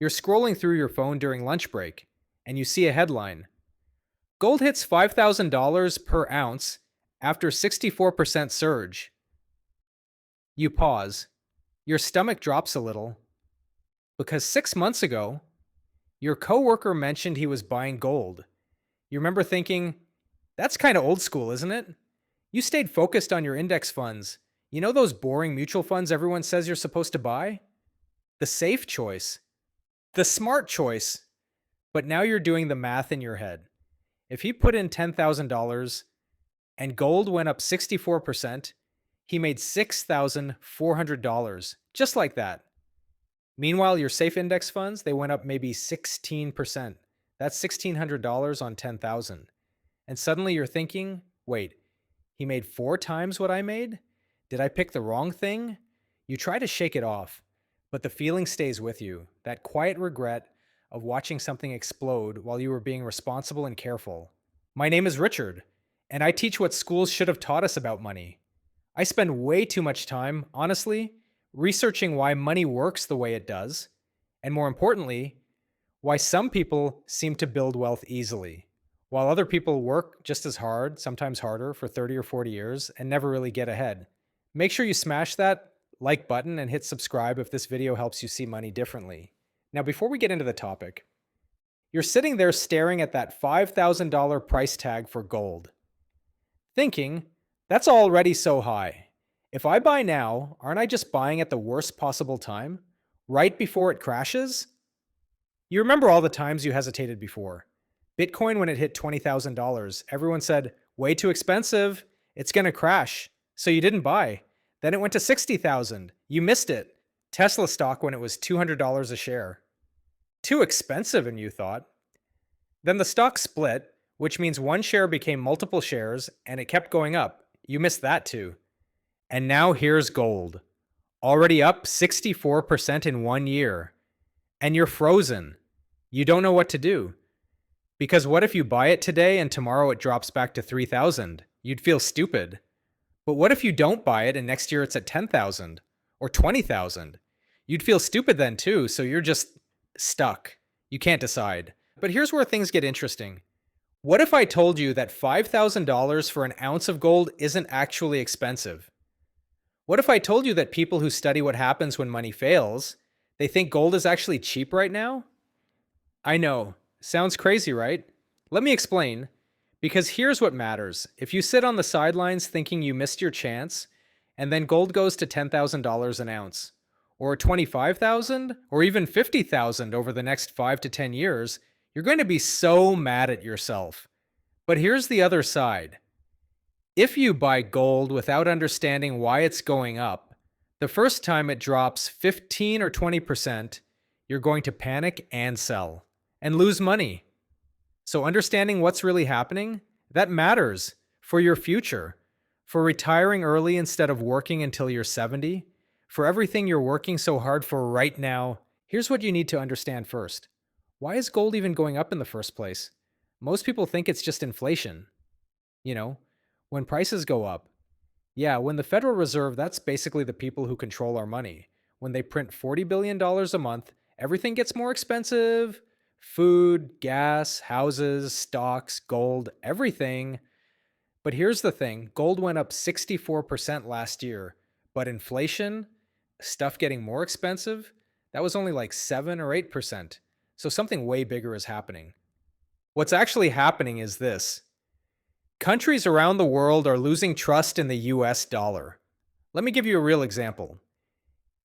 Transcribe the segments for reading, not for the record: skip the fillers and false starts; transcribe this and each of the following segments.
You're scrolling through your phone during lunch break, and you see a headline: Gold hits $5,000 per ounce after 64% surge. You pause. Your stomach drops a little because 6 months ago, your coworker mentioned he was buying gold. You remember thinking, that's kind of old school, isn't it? You stayed focused on your index funds. You know those boring mutual funds everyone says you're supposed to buy? The safe choice, the smart choice. But now you're doing the math in your head. If he put in $10,000 and gold went up 64%, he made $6,400 just like that. Meanwhile, your safe index funds, they went up maybe 16%. That's $1,600 on 10,000. And suddenly you're thinking, wait, he made 4 times what I made? Did I pick the wrong thing? You try to shake it off, but the feeling stays with you, that quiet regret of watching something explode while you were being responsible and careful. My name is Richard, and I teach what schools should have taught us about money. I spend way too much time, honestly, researching why money works the way it does, and more importantly, why some people seem to build wealth easily, while other people work just as hard, sometimes harder, for 30 or 40 years and never really get ahead. Make sure you smash that like button and hit subscribe if this video helps you see money differently. Now, before we get into the topic, you're sitting there staring at that $5,000 price tag for gold, thinking, that's already so high. If I buy now, aren't I just buying at the worst possible time? Right before it crashes? You remember all the times you hesitated before. Bitcoin, when it hit $20,000, everyone said, way too expensive, it's going to crash. So you didn't buy. Then it went to 60,000. You missed it. Tesla stock when it was $200 a share. Too expensive, and you thought. Then the stock split, which means one share became multiple shares, and it kept going up. You missed that too. And now here's gold, already up 64% in 1 year. And you're frozen. You don't know what to do. Because what if you buy it today and tomorrow it drops back to 3,000? You'd feel stupid. But what if you don't buy it and next year it's at 10,000 or 20,000? You'd feel stupid then too, so you're just stuck. You can't decide. But here's where things get interesting. What if I told you that $5,000 for an ounce of gold isn't actually expensive? What if I told you that people who study what happens when money fails, they think gold is actually cheap right now? I know. Sounds crazy, right? Let me explain. Because here's what matters. If you sit on the sidelines thinking you missed your chance, and then gold goes to $10,000 an ounce, or 25,000, or even 50,000 over the next 5 to 10 years, you're going to be so mad at yourself. But here's the other side. If you buy gold without understanding why it's going up, the first time it drops 15 or 20%, you're going to panic and sell and lose money. So understanding what's really happening, that matters for your future, for retiring early instead of working until you're 70, for everything you're working so hard for right now. Here's what you need to understand first. Why is gold even going up in the first place? Most people think it's just inflation. You know, when prices go up. Yeah, when the Federal Reserve, that's basically the people who control our money. When they print $40 billion a month, everything gets more expensive. Food, gas, houses, stocks, gold, everything. But here's the thing, gold went up 64% last year, but inflation, stuff getting more expensive, that was only like 7 or 8%. So something way bigger is happening. What's actually happening is this. Countries around the world are losing trust in the US dollar. Let me give you a real example.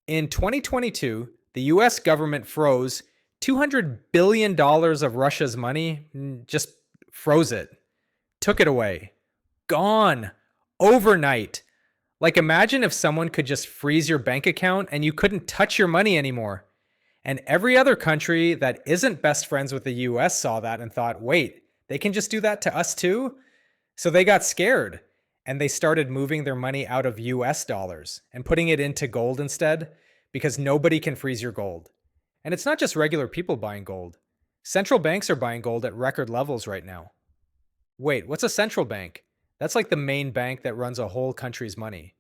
In 2022, the US government froze $200 billion of Russia's money, just froze it, took it away, gone, overnight. Like imagine if someone could just freeze your bank account and you couldn't touch your money anymore. And every other country that isn't best friends with the US saw that and thought, wait, they can just do that to us too? So they got scared and they started moving their money out of US dollars and putting it into gold instead, because nobody can freeze your gold. And it's not just regular people buying gold. Central banks are buying gold at record levels right now. Wait, what's a central bank? That's like the main bank that runs a whole country's money.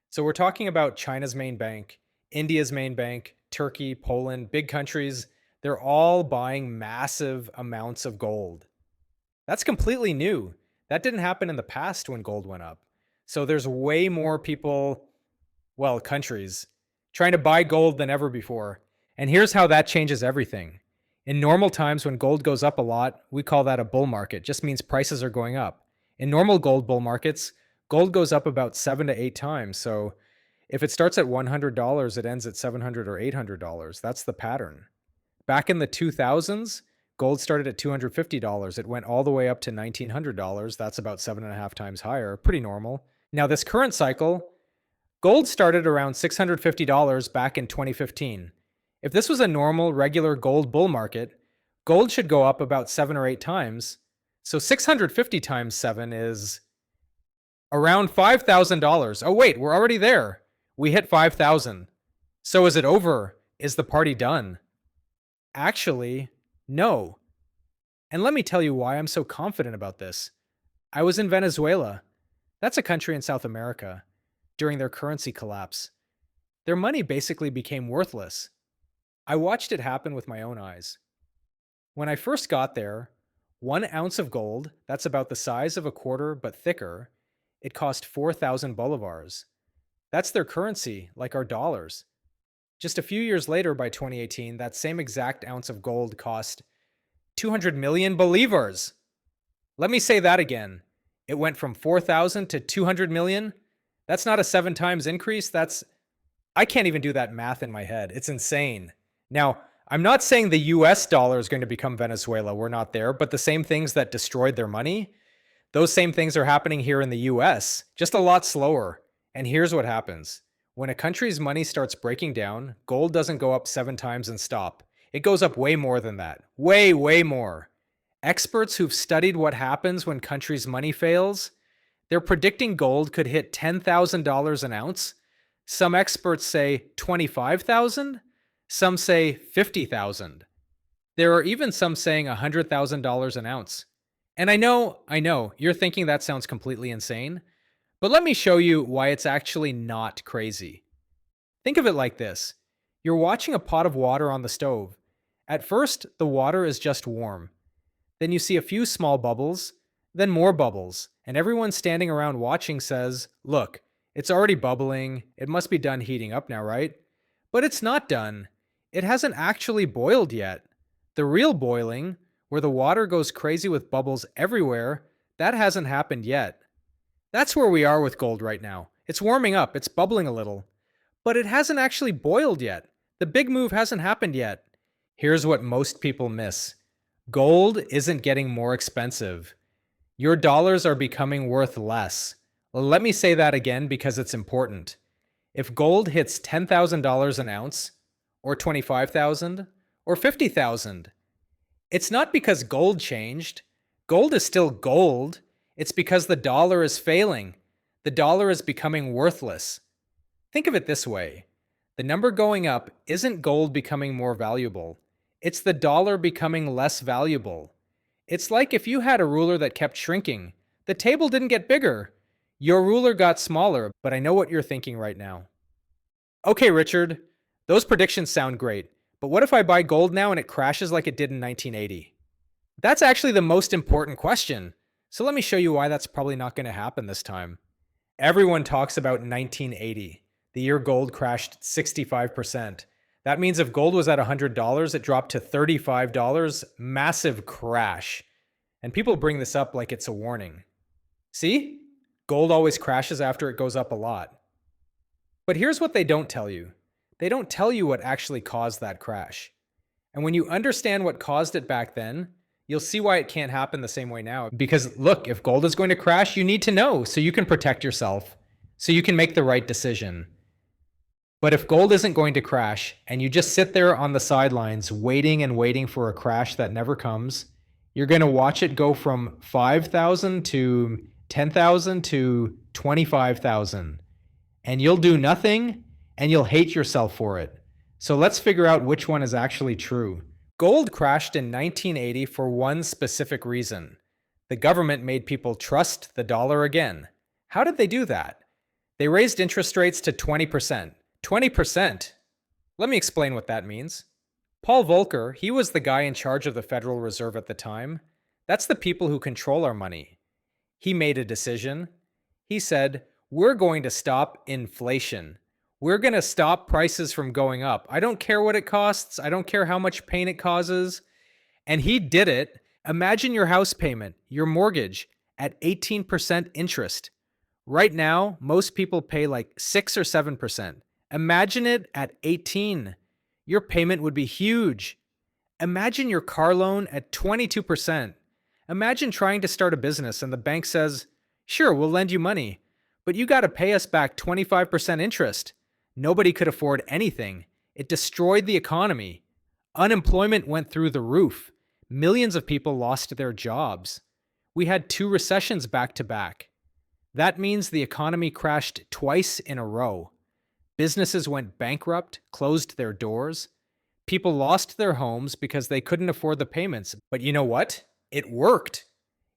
So we're talking about China's main bank, India's main bank, Turkey, Poland, big countries. They're all buying massive amounts of gold. That's completely new. That didn't happen in the past when gold went up. So there's way more people, well, countries, trying to buy gold than ever before. And here's how that changes everything. In normal times, when gold goes up a lot, we call that a bull market. Just means prices are going up. In normal gold bull markets, gold goes up about 7 to 8 times. So if it starts at $100, it ends at $700 or $800. That's the pattern. Back in the 2000s, gold started at $250. It went all the way up to $1,900. That's about 7.5 times higher. Pretty normal. Now, this current cycle, gold started around $650 back in 2015. If this was a normal, regular gold bull market, gold should go up about 7 or 8 times. So 650 times 7 is around $5,000. Oh, wait, we're already there. We hit 5,000. So is it over? Is the party done? Actually, no. And let me tell you why I'm so confident about this. I was in Venezuela. That's a country in South America. During their currency collapse, their money basically became worthless. I watched it happen with my own eyes. When I first got there, 1 ounce of gold, that's about the size of a quarter but thicker, it cost 4,000 bolivars. That's their currency, like our dollars. Just a few years later, by 2018, that same exact ounce of gold cost 200 million bolivars. Let me say that again. It went from 4,000 to 200 million. That's not a 7 times increase. I can't even do that math in my head. It's insane. Now, I'm not saying the US dollar is going to become Venezuela. We're not there, but the same things that destroyed their money, those same things are happening here in the US, just a lot slower. And here's what happens. When a country's money starts breaking down, gold doesn't go up 7 times and stop. It goes up way more than that. Way, way more. Experts who've studied what happens when countries' money fails, they're predicting gold could hit $10,000 an ounce. Some experts say 25,000. Some say 50,000. There are even some saying $100,000 an ounce. And I know, you're thinking that sounds completely insane, but let me show you why it's actually not crazy. Think of it like this. You're watching a pot of water on the stove. At first, the water is just warm. Then you see a few small bubbles, then more bubbles, and everyone standing around watching says, "Look, it's already bubbling. It must be done heating up now, right?" But it's not done. It hasn't actually boiled yet. The real boiling, where the water goes crazy with bubbles everywhere, that hasn't happened yet. That's where we are with gold right now. It's warming up, it's bubbling a little. But it hasn't actually boiled yet. The big move hasn't happened yet. Here's what most people miss. Gold isn't getting more expensive. Your dollars are becoming worth less. Let me say that again because it's important. If gold hits $10,000 an ounce, or 25,000, or 50,000, it's not because gold changed. Gold is still gold. It's because the dollar is failing. The dollar is becoming worthless. Think of it this way. The number going up isn't gold becoming more valuable. It's the dollar becoming less valuable. It's like if you had a ruler that kept shrinking. The table didn't get bigger. Your ruler got smaller, but I know what you're thinking right now. Okay, Richard, those predictions sound great, but what if I buy gold now and it crashes like it did in 1980? That's actually the most important question. So let me show you why that's probably not going to happen this time. Everyone talks about 1980, the year gold crashed 65%. That means if gold was at $100, it dropped to $35, massive crash. And people bring this up like it's a warning. See? Gold always crashes after it goes up a lot. But here's what they don't tell you. They don't tell you what actually caused that crash. And when you understand what caused it back then, you'll see why it can't happen the same way now. Because look, if gold is going to crash, you need to know so you can protect yourself, so you can make the right decision. But if gold isn't going to crash and you just sit there on the sidelines waiting and waiting for a crash that never comes, you're going to watch it go from 5,000 to 10,000 to 25,000. And you'll do nothing and you'll hate yourself for it. So let's figure out which one is actually true. Gold crashed in 1980 for one specific reason. The government made people trust the dollar again. How did they do that? They raised interest rates to 20%. 20%? Let me explain what that means. Paul Volcker, he was the guy in charge of the Federal Reserve at the time. That's the people who control our money. He made a decision. He said, we're going to stop inflation. We're going to stop prices from going up. I don't care what it costs. I don't care how much pain it causes. And he did it. Imagine your house payment, your mortgage at 18% interest. Right now, most people pay like 6 or 7%. Imagine it at 18. Your payment would be huge. Imagine your car loan at 22%. Imagine trying to start a business and the bank says, sure, we'll lend you money, but you got to pay us back 25% interest. Nobody could afford anything. It destroyed the economy. Unemployment went through the roof. Millions of people lost their jobs. We had 2 recessions back to back. That means the economy crashed twice in a row. Businesses went bankrupt, closed their doors. People lost their homes because they couldn't afford the payments. But you know what? It worked.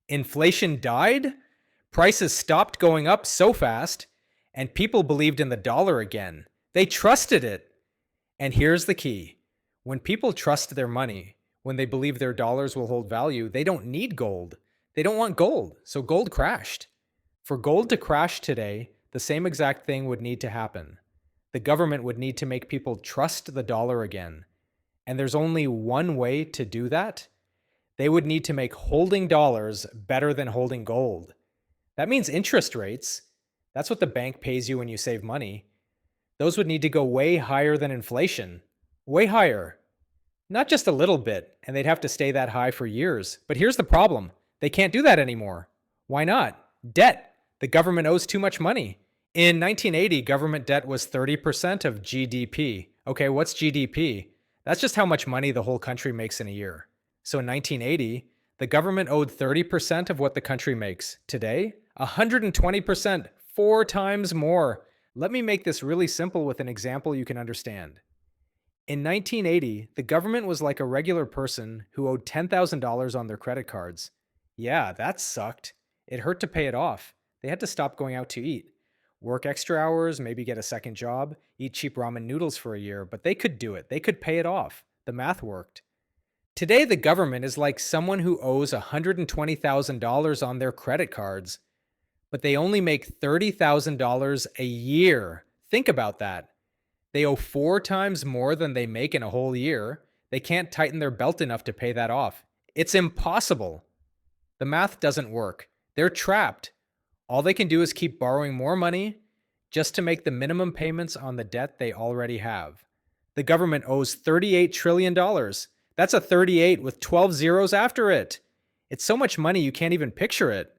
Inflation died, prices stopped going up so fast, and people believed in the dollar again. They trusted it. And here's the key. When people trust their money, when they believe their dollars will hold value, they don't need gold. They don't want gold, so gold crashed. For gold to crash today, the same exact thing would need to happen. The government would need to make people trust the dollar again. And there's only one way to do that. They would need to make holding dollars better than holding gold. That means interest rates. That's what the bank pays you when you save money. Those would need to go way higher than inflation. Way higher. Not just a little bit, and they'd have to stay that high for years. But here's the problem. They can't do that anymore. Why not? Debt. The government owes too much money. In 1980, government debt was 30% of GDP. Okay, what's GDP? That's just how much money the whole country makes in a year. So in 1980, the government owed 30% of what the country makes. Today, 120%, 4 times more. Let me make this really simple with an example you can understand. In 1980, the government was like a regular person who owed $10,000 on their credit cards. Yeah, that sucked. It hurt to pay it off. They had to stop going out to eat. Work extra hours, maybe get a second job, eat cheap ramen noodles for a year, but they could do it. They could pay it off. The math worked. Today, the government is like someone who owes $120,000 on their credit cards, but they only make $30,000 a year. Think about that. They owe 4 times more than they make in a whole year. They can't tighten their belt enough to pay that off. It's impossible. The math doesn't work. They're trapped. All they can do is keep borrowing more money just to make the minimum payments on the debt they already have. The government owes $38 trillion. That's a 38 with 12 zeros after it. It's so much money you can't even picture it.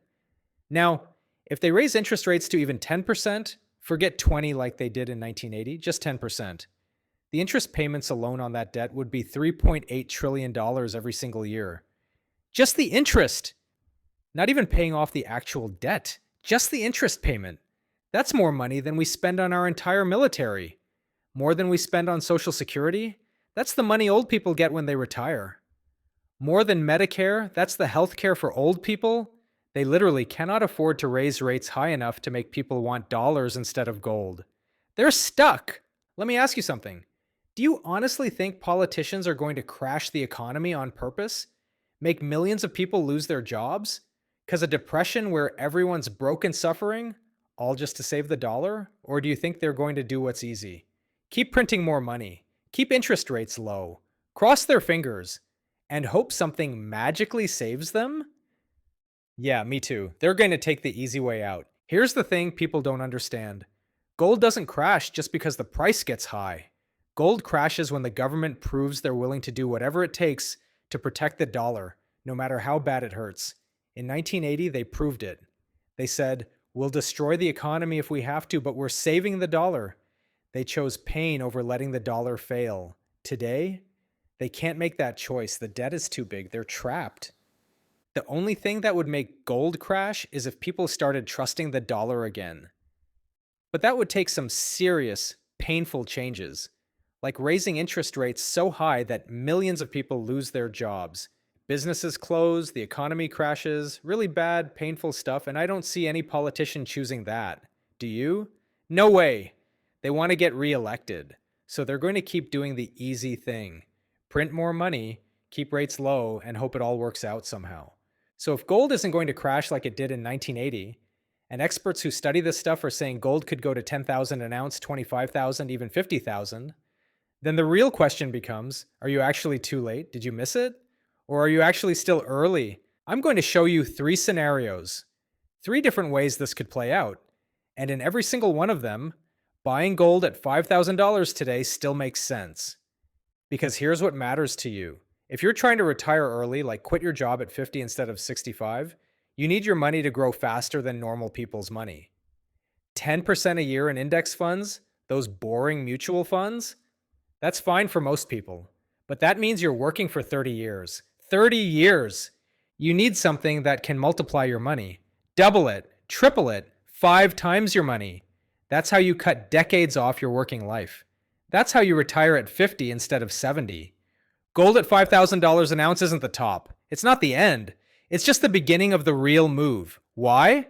Now, if they raise interest rates to even 10%, forget 20 like they did in 1980, just 10%. The interest payments alone on that debt would be $3.8 trillion every single year. Just the interest. Not even paying off the actual debt, just the interest payment. That's more money than we spend on our entire military. More than we spend on Social Security. That's the money old people get when they retire. More than Medicare, that's the health care for old people. They literally cannot afford to raise rates high enough to make people want dollars instead of gold. They're stuck. Let me ask you something. Do you honestly think politicians are going to crash the economy on purpose? Make millions of people lose their jobs? Because a depression where everyone's broke and suffering? All just to save the dollar? Or do you think they're going to do what's easy? Keep printing more money. Keep interest rates low. Cross their fingers. And hope something magically saves them? Yeah, me too. They're going to take the easy way out. Here's the thing people don't understand. Gold doesn't crash just because the price gets high. Gold crashes when the government proves they're willing to do whatever it takes to protect the dollar, no matter how bad it hurts. In 1980, they proved it. They said, we'll destroy the economy if we have to, but we're saving the dollar. They chose pain over letting the dollar fail. Today, they can't make that choice. The debt is too big. They're trapped. The only thing that would make gold crash is if people started trusting the dollar again. But that would take some serious, painful changes, like raising interest rates so high that millions of people lose their jobs. Businesses close, the economy crashes, really bad, painful stuff, and I don't see any politician choosing that. Do you? No way. They want to get reelected, so they're going to keep doing the easy thing. print more money, keep rates low, and hope it all works out somehow. So if gold isn't going to crash like it did in 1980, and experts who study this stuff are saying gold could go to 10,000 an ounce, 25,000, even 50,000, then the real question becomes, are you actually too late? Did you miss it? Or are you actually still early? I'm going to show you three scenarios, three different ways this could play out. And in every single one of them, buying gold at $5,000 today still makes sense. Because here's what matters to you. If you're trying to retire early, like quit your job at 50 instead of 65, you need your money to grow faster than normal people's money. 10% a year in index funds, those boring mutual funds, that's fine for most people. But that means you're working for 30 years. 30 years! You need something that can multiply your money. Double it, triple it, 5 times your money. That's how you cut decades off your working life. That's how you retire at 50 instead of 70. Gold at $5,000 an ounce isn't the top. It's not the end. It's just the beginning of the real move. Why?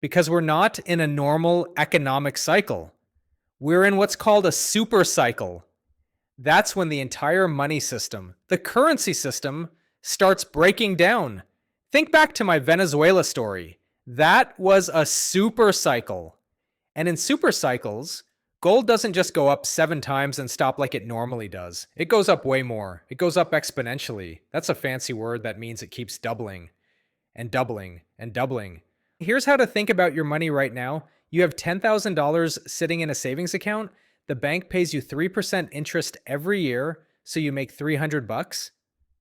Because we're not in a normal economic cycle. We're in what's called a super cycle. That's when the entire money system, the currency system, starts breaking down. Think back to my Venezuela story. That was a super cycle. And in super cycles, gold doesn't just go up 7 times and stop like it normally does. It goes up way more. It goes up exponentially. That's a fancy word that means it keeps doubling and doubling and doubling. Here's how to think about your money right now. You have $10,000 sitting in a savings account. The bank pays you 3% interest every year, so you make $300.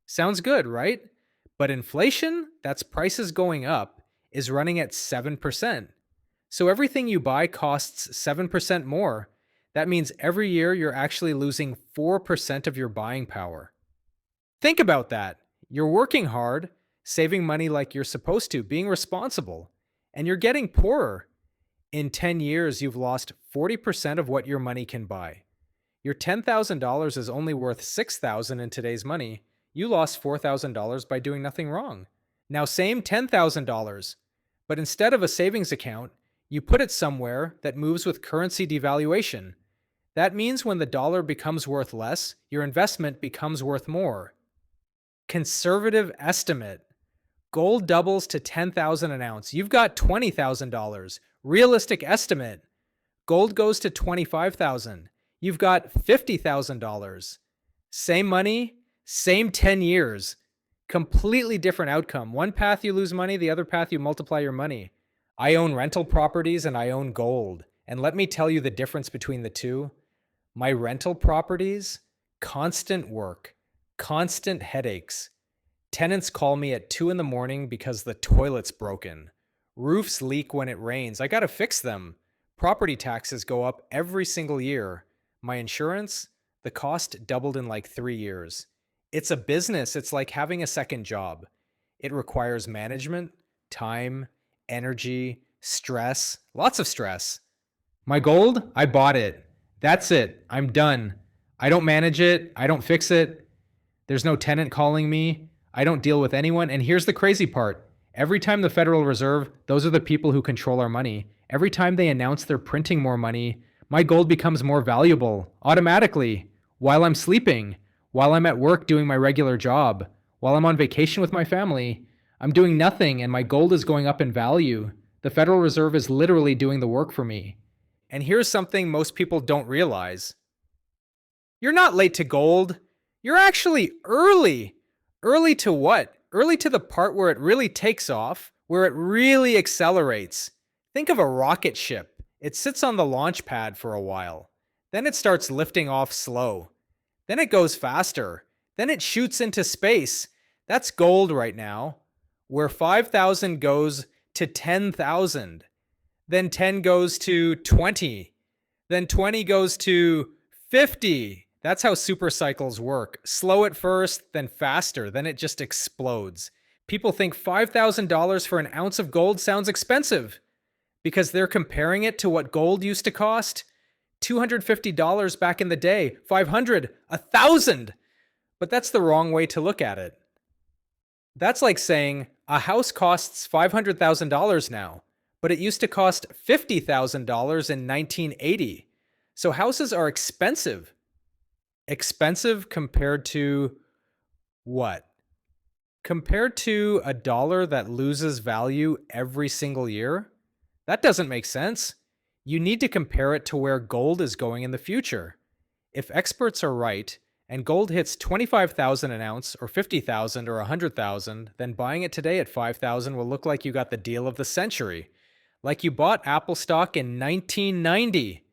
Sounds good, right? But inflation, that's prices going up, is running at 7%. So everything you buy costs 7% more. That means every year you're actually losing 4% of your buying power. Think about that. You're working hard, saving money like you're supposed to, being responsible, and you're getting poorer. In 10 years, you've lost 40% of what your money can buy. Your $10,000 is only worth $6,000 in today's money. You lost $4,000 by doing nothing wrong. Now, same $10,000, but instead of a savings account, you put it somewhere that moves with currency devaluation. That means when the dollar becomes worth less, your investment becomes worth more. Conservative estimate. Gold doubles to $10,000 an ounce. You've got $20,000. Realistic estimate. Gold goes to $25,000. You've got $50,000. Same money, same 10 years. Completely different outcome. One path you lose money, the other path you multiply your money. I own rental properties and I own gold. And let me tell you the difference between the two. My rental properties, constant work, constant headaches. Tenants call me at 2 in the morning because the toilet's broken. Roofs leak when it rains. I gotta fix them. Property taxes go up every single year. My insurance, the cost doubled in like 3 years. It's a business. It's like having a second job. It requires management, time, energy, stress, lots of stress. My gold, I bought it. That's it. I'm done. I don't manage it. I don't fix it. There's no tenant calling me. I don't deal with anyone. And here's the crazy part. Every time the Federal Reserve, those are the people who control our money, every time they announce they're printing more money, my gold becomes more valuable automatically while I'm sleeping, while I'm at work doing my regular job, while I'm on vacation with my family. I'm doing nothing and my gold is going up in value. The Federal Reserve is literally doing the work for me. And here's something most people don't realize. You're not late to gold. You're actually early. Early to what? Early to the part where it really takes off, where it really accelerates. Think of a rocket ship. It sits on the launch pad for a while. Then it starts lifting off slow. Then it goes faster. Then it shoots into space. That's gold right now. Where 5,000 goes to 10,000. Then 10 goes to 20. Then 20 goes to 50. That's how super cycles work. Slow at first, then faster, then it just explodes. People think $5,000 for an ounce of gold sounds expensive because they're comparing it to what gold used to cost. $250 back in the day, $500, $1,000. But that's the wrong way to look at it. That's like saying a house costs $500,000 now, but it used to cost $50,000 in 1980. So houses are expensive. Expensive compared to what? Compared to a dollar that loses value every single year? That doesn't make sense. You need to compare it to where gold is going in the future. If experts are right and gold hits 25,000 an ounce or 50,000 or 100,000, then buying it today at 5,000 will look like you got the deal of the century. Like you bought Apple stock in 1990.